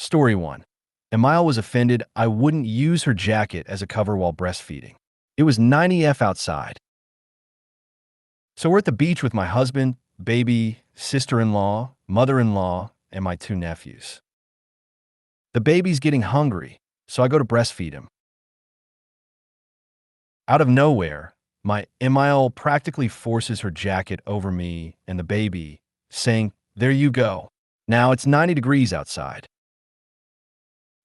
Story 1. Emile was offended I wouldn't use her jacket as a cover while breastfeeding. It was 90 outside. So we're at the beach with my husband, baby, sister-in-law, mother-in-law, and my 2 nephews. The baby's getting hungry, so I go to breastfeed him. Out of nowhere, my Emile practically forces her jacket over me and the baby, saying, "There you go. Now it's 90 degrees outside."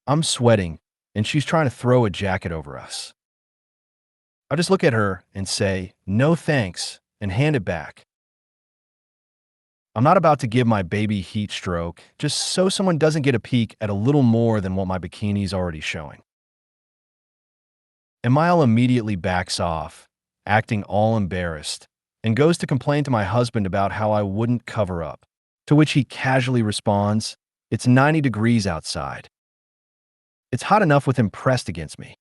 I'm sweating, and she's trying to throw a jacket over us. I just look at her and say, "No thanks," and hand it back. I'm not about to give my baby heat stroke just so someone doesn't get a peek at a little more than what my bikini's already showing. Emile immediately backs off, acting all embarrassed, and goes to complain to my husband about how I wouldn't cover up, to which he casually responds, "It's 90 degrees outside. It's hot enough with him pressed against me.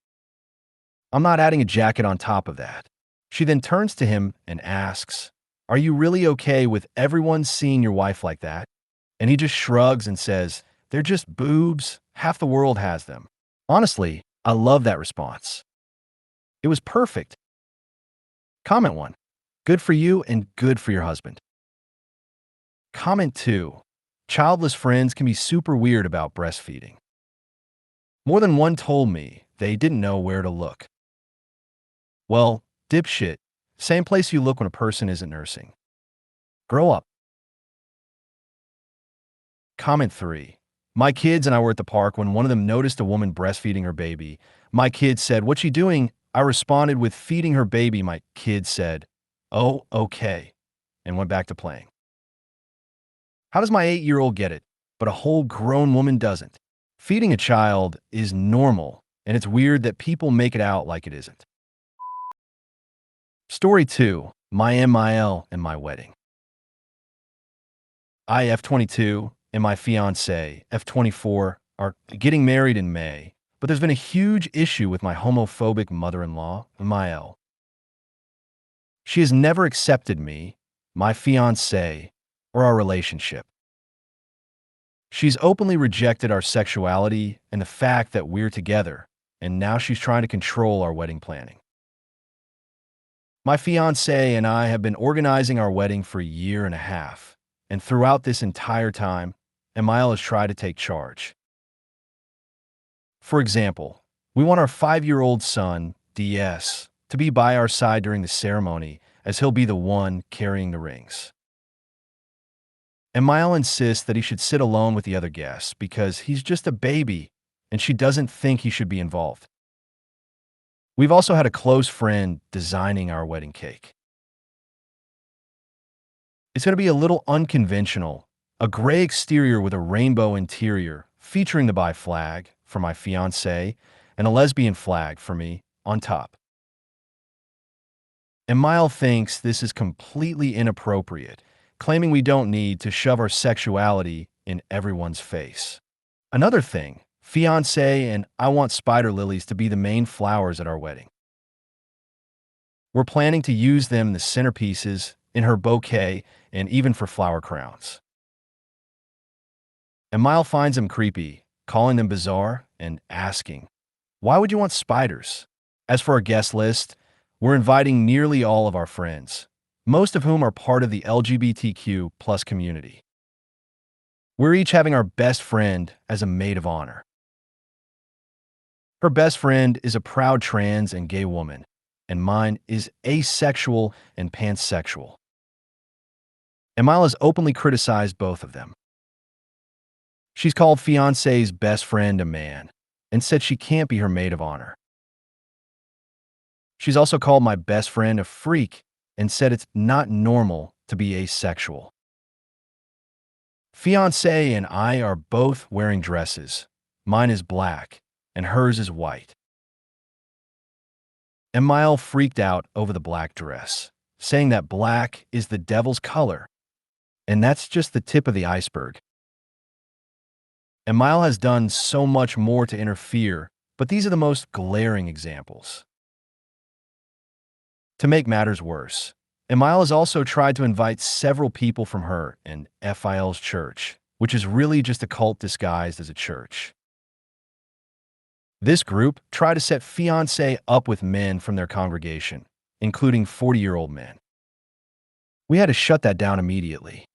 I'm not adding a jacket on top of that." She then turns to him and asks, "Are you really okay with everyone seeing your wife like that?" And he just shrugs and says, "They're just boobs. Half the world has them." Honestly, I love that response. It was perfect. Comment 1. Good for you and good for your husband. Comment 2. Childless friends can be super weird about breastfeeding. More than one told me they didn't know where to look. Well, dipshit, same place you look when a person isn't nursing. Grow up. Comment 3. My kids and I were at the park when one of them noticed a woman breastfeeding her baby. My kid said, "What's she doing?" I responded with, "Feeding her baby." My kid said, "Oh, okay," and went back to playing. How does my 8-year-old get it, but a whole grown woman doesn't? Feeding a child is normal, and it's weird that people make it out like it isn't. Story 2. My MIL and my wedding. I, F22, and my fiancé, F24, are getting married in May, but there's been a huge issue with my homophobic mother-in-law, MIL. She has never accepted me, my fiancé, or our relationship. She's openly rejected our sexuality and the fact that we're together, and now she's trying to control our wedding planning. My fiancé and I have been organizing our wedding for a year and a half, and throughout this entire time, Emile has tried to take charge. For example, we want our 5-year-old son, DS, to be by our side during the ceremony, as he'll be the one carrying the rings. Emile insists that he should sit alone with the other guests because he's just a baby and she doesn't think he should be involved. We've also had a close friend designing our wedding cake. It's going to be a little unconventional, a gray exterior with a rainbow interior featuring the bi flag for my fiancé and a lesbian flag for me on top. Emile thinks this is completely inappropriate, claiming we don't need to shove our sexuality in everyone's face. Another thing, fiancé and I want spider lilies to be the main flowers at our wedding. We're planning to use them in the centerpieces, in her bouquet, and even for flower crowns. Emile finds them creepy, calling them bizarre, and asking, "Why would you want spiders?" As for our guest list, we're inviting nearly all of our friends, most of whom are part of the LGBTQ+ community. We're each having our best friend as a maid of honor. Her best friend is a proud trans and gay woman, and mine is asexual and pansexual. Emile has openly criticized both of them. She's called fiancé's best friend a man and said she can't be her maid of honor. She's also called my best friend a freak and said it's not normal to be asexual. Fiancé and I are both wearing dresses. Mine is black and hers is white. Emile freaked out over the black dress, saying that black is the devil's color, and that's just the tip of the iceberg. Emile has done so much more to interfere, but these are the most glaring examples. To make matters worse, Emile has also tried to invite several people from her and FIL's church, which is really just a cult disguised as a church. This group tried to set fiancé up with men from their congregation, including 40-year-old men. We had to shut that down immediately.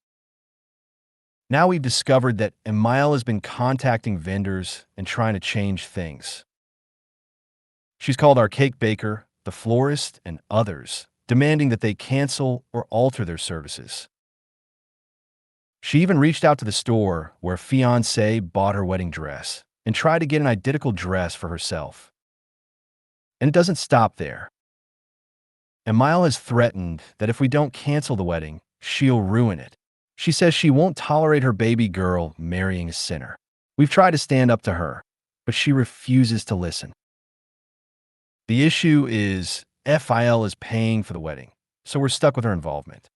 Now we've discovered that Emile has been contacting vendors and trying to change things. She's called our cake baker, the florist, and others, demanding that they cancel or alter their services. She even reached out to the store where fiancé bought her wedding dress and tried to get an identical dress for herself. And it doesn't stop there. Emile has threatened that if we don't cancel the wedding, she'll ruin it. She says she won't tolerate her baby girl marrying a sinner. We've tried to stand up to her, but she refuses to listen. The issue is FIL is paying for the wedding, so we're stuck with her involvement.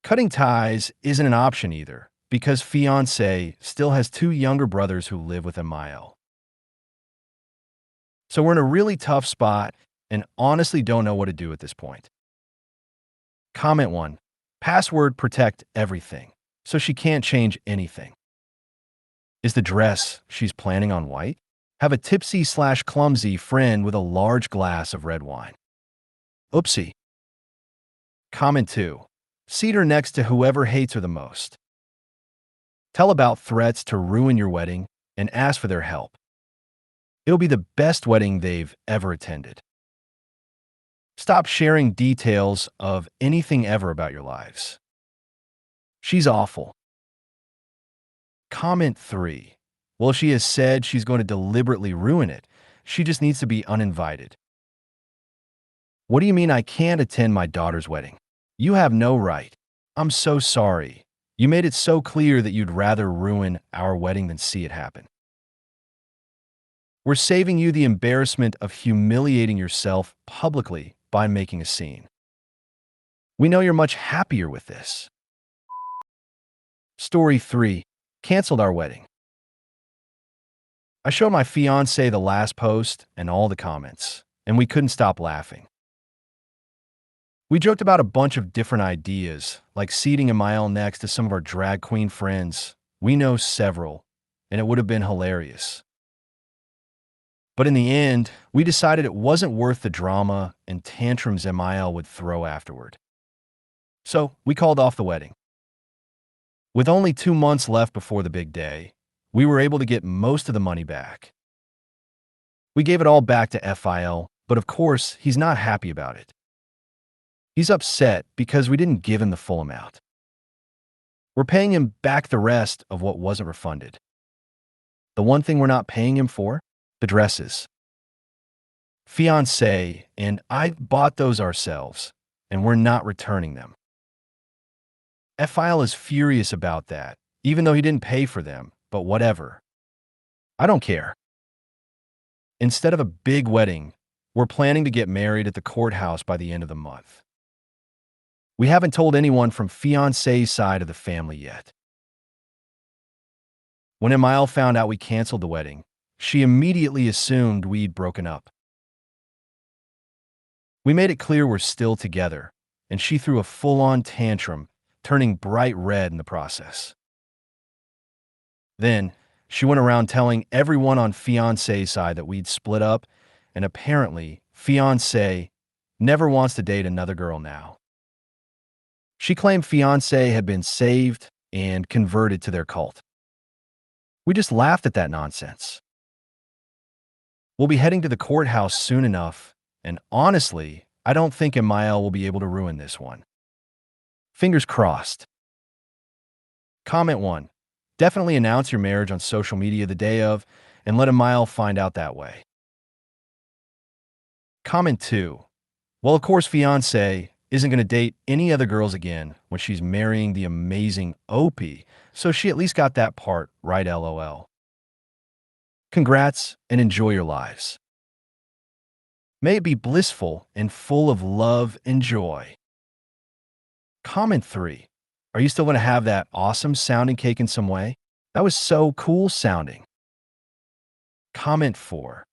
Cutting ties isn't an option either, because fiancé still has 2 younger brothers who live with Emile. So we're in a really tough spot and honestly don't know what to do at this point. Comment 1. Password protect everything, so she can't change anything. Is the dress she's planning on white? Have a tipsy/clumsy friend with a large glass of red wine. Oopsie. Comment 2. Seat her next to whoever hates her the most. Tell about threats to ruin your wedding and ask for their help. It'll be the best wedding they've ever attended. Stop sharing details of anything ever about your lives. She's awful. Comment 3. Well, she has said she's going to deliberately ruin it. She just needs to be uninvited. What do you mean I can't attend my daughter's wedding? You have no right. I'm so sorry. You made it so clear that you'd rather ruin our wedding than see it happen. We're saving you the embarrassment of humiliating yourself publicly by making a scene. We know you're much happier with this. Story 3. Canceled our wedding. I showed my fiancé the last post and all the comments, and we couldn't stop laughing. We joked about a bunch of different ideas, like seating Emile next to some of our drag queen friends. We know several, and it would have been hilarious. But in the end, we decided it wasn't worth the drama and tantrums Emile would throw afterward. So we called off the wedding. With only 2 months left before the big day, we were able to get most of the money back. We gave it all back to FIL, but of course, he's not happy about it. He's upset because we didn't give him the full amount. We're paying him back the rest of what wasn't refunded. The one thing we're not paying him for? The dresses. Fiancé and I bought those ourselves, and we're not returning them. FIL is furious about that, even though he didn't pay for them, but whatever. I don't care. Instead of a big wedding, we're planning to get married at the courthouse by the end of the month. We haven't told anyone from fiancé's side of the family yet. When Emile found out we canceled the wedding, she immediately assumed we'd broken up. We made it clear we're still together, and she threw a full-on tantrum, turning bright red in the process. Then, she went around telling everyone on fiancé's side that we'd split up, and apparently, fiancé never wants to date another girl now. She claimed fiancé had been saved and converted to their cult. We just laughed at that nonsense. We'll be heading to the courthouse soon enough, and honestly, I don't think Emile will be able to ruin this one. Fingers crossed. Comment 1. Definitely announce your marriage on social media the day of, and let Emile find out that way. Comment 2. Well, of course, fiancé isn't going to date any other girls again when she's marrying the amazing OP, so she at least got that part right, LOL. Congrats and enjoy your lives. May it be blissful and full of love and joy. Comment 3. Are you still going to have that awesome sounding cake in some way? That was so cool sounding. Comment 4.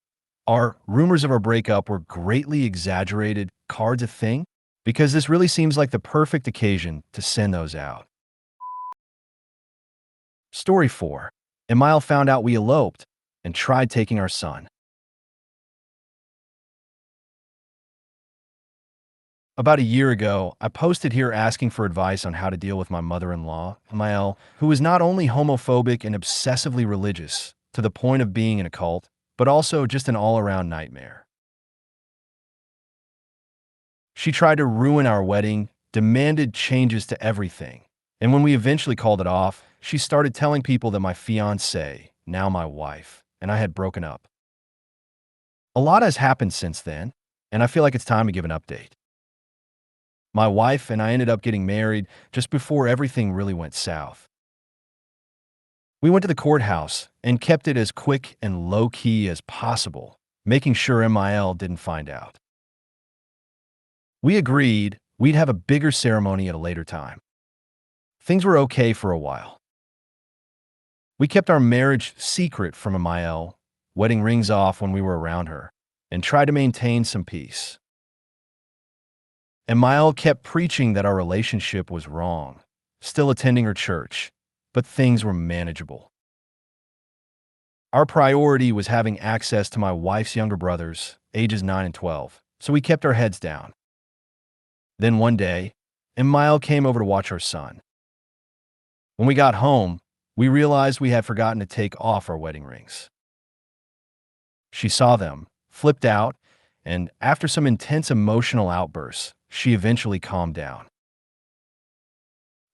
Are rumors of our breakup were greatly exaggerated cards a thing? Because this really seems like the perfect occasion to send those out. Story 4. Emile found out we eloped and tried taking our son. About a year ago, I posted here asking for advice on how to deal with my mother-in-law, Emile, who is not only homophobic and obsessively religious, to the point of being in a cult, but also just an all-around nightmare. She tried to ruin our wedding, demanded changes to everything, and when we eventually called it off, she started telling people that my fiancée, now my wife, and I had broken up. A lot has happened since then, and I feel like it's time to give an update. My wife and I ended up getting married just before everything really went south. We went to the courthouse and kept it as quick and low-key as possible, making sure MIL didn't find out. We agreed we'd have a bigger ceremony at a later time. Things were okay for a while. We kept our marriage secret from MIL, wedding rings off when we were around her, and tried to maintain some peace. Emile kept preaching that our relationship was wrong, still attending her church, but things were manageable. Our priority was having access to my wife's younger brothers, ages 9 and 12, so we kept our heads down. Then one day, Emile came over to watch our son. When we got home, we realized we had forgotten to take off our wedding rings. She saw them, flipped out, and after some intense emotional outbursts, she eventually calmed down.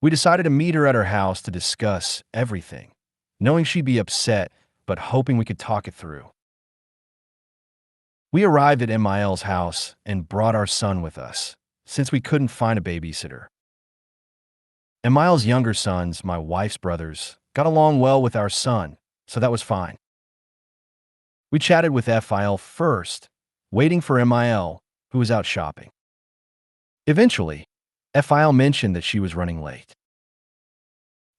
We decided to meet her at her house to discuss everything, knowing she'd be upset, but hoping we could talk it through. We arrived at MIL's house and brought our son with us, since we couldn't find a babysitter. Emil's younger sons, my wife's brothers, got along well with our son, so that was fine. We chatted with FIL first, waiting for MIL, who was out shopping. Eventually, FIL mentioned that she was running late.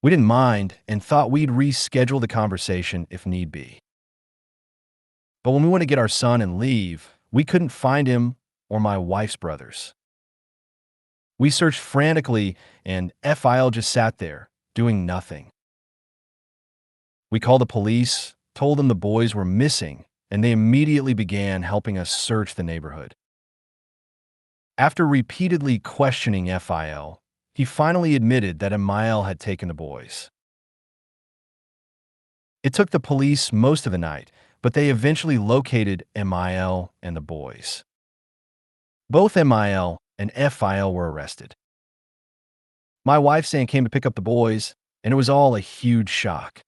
We didn't mind and thought we'd reschedule the conversation if need be. But when we went to get our son and leave, we couldn't find him or my wife's brothers. We searched frantically, and FIL just sat there, doing nothing. We called the police, told them the boys were missing, and they immediately began helping us search the neighborhood. After repeatedly questioning FIL, he finally admitted that Emile had taken the boys. It took the police most of the night, but they eventually located Emile and the boys. Both Emile and FIL were arrested. My wife's aunt came to pick up the boys, and it was all a huge shock.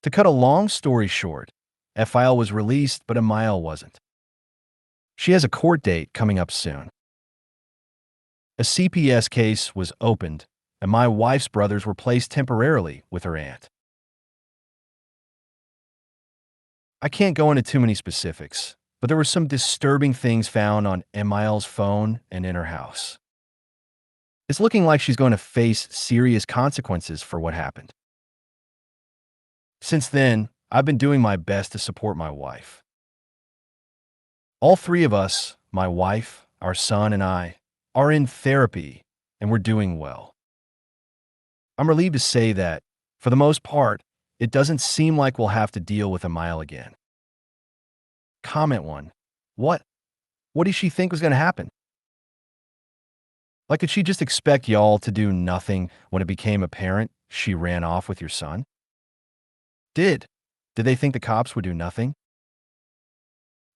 To cut a long story short, FIL was released, but Emile wasn't. She has a court date coming up soon. A CPS case was opened, and my wife's brothers were placed temporarily with her aunt. I can't go into too many specifics, but there were some disturbing things found on Emile's phone and in her house. It's looking like she's going to face serious consequences for what happened. Since then, I've been doing my best to support my wife. All three of us, my wife, our son, and I, are in therapy, and we're doing well. I'm relieved to say that, for the most part, it doesn't seem like we'll have to deal with Emile again. Comment 1. What did she think was going to happen? Like, did she just expect y'all to do nothing when it became apparent she ran off with your son? Did they think the cops would do nothing?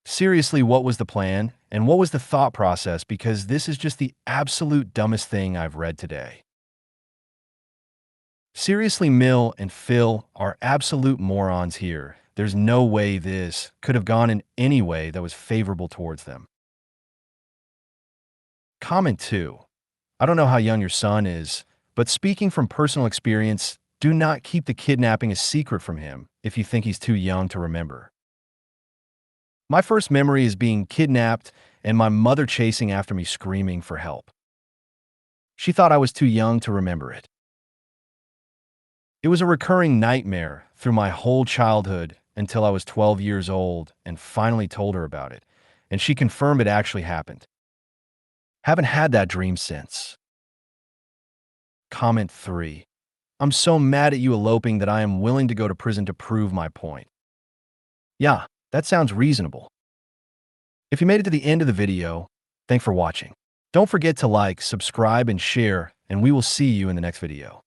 Seriously, what was the plan, and what was the thought process, because this is just the absolute dumbest thing I've read today. Seriously, Mil and Phil are absolute morons here. There's no way this could have gone in any way that was favorable towards them. Comment 2. I don't know how young your son is, but speaking from personal experience, do not keep the kidnapping a secret from him if you think he's too young to remember. My first memory is being kidnapped and my mother chasing after me screaming for help. She thought I was too young to remember it. It was a recurring nightmare through my whole childhood until I was 12 years old and finally told her about it, and she confirmed it actually happened. Haven't had that dream since. Comment 3. I'm so mad at you eloping that I am willing to go to prison to prove my point. Yeah, that sounds reasonable. If you made it to the end of the video, thanks for watching. Don't forget to like, subscribe, and share, and we will see you in the next video.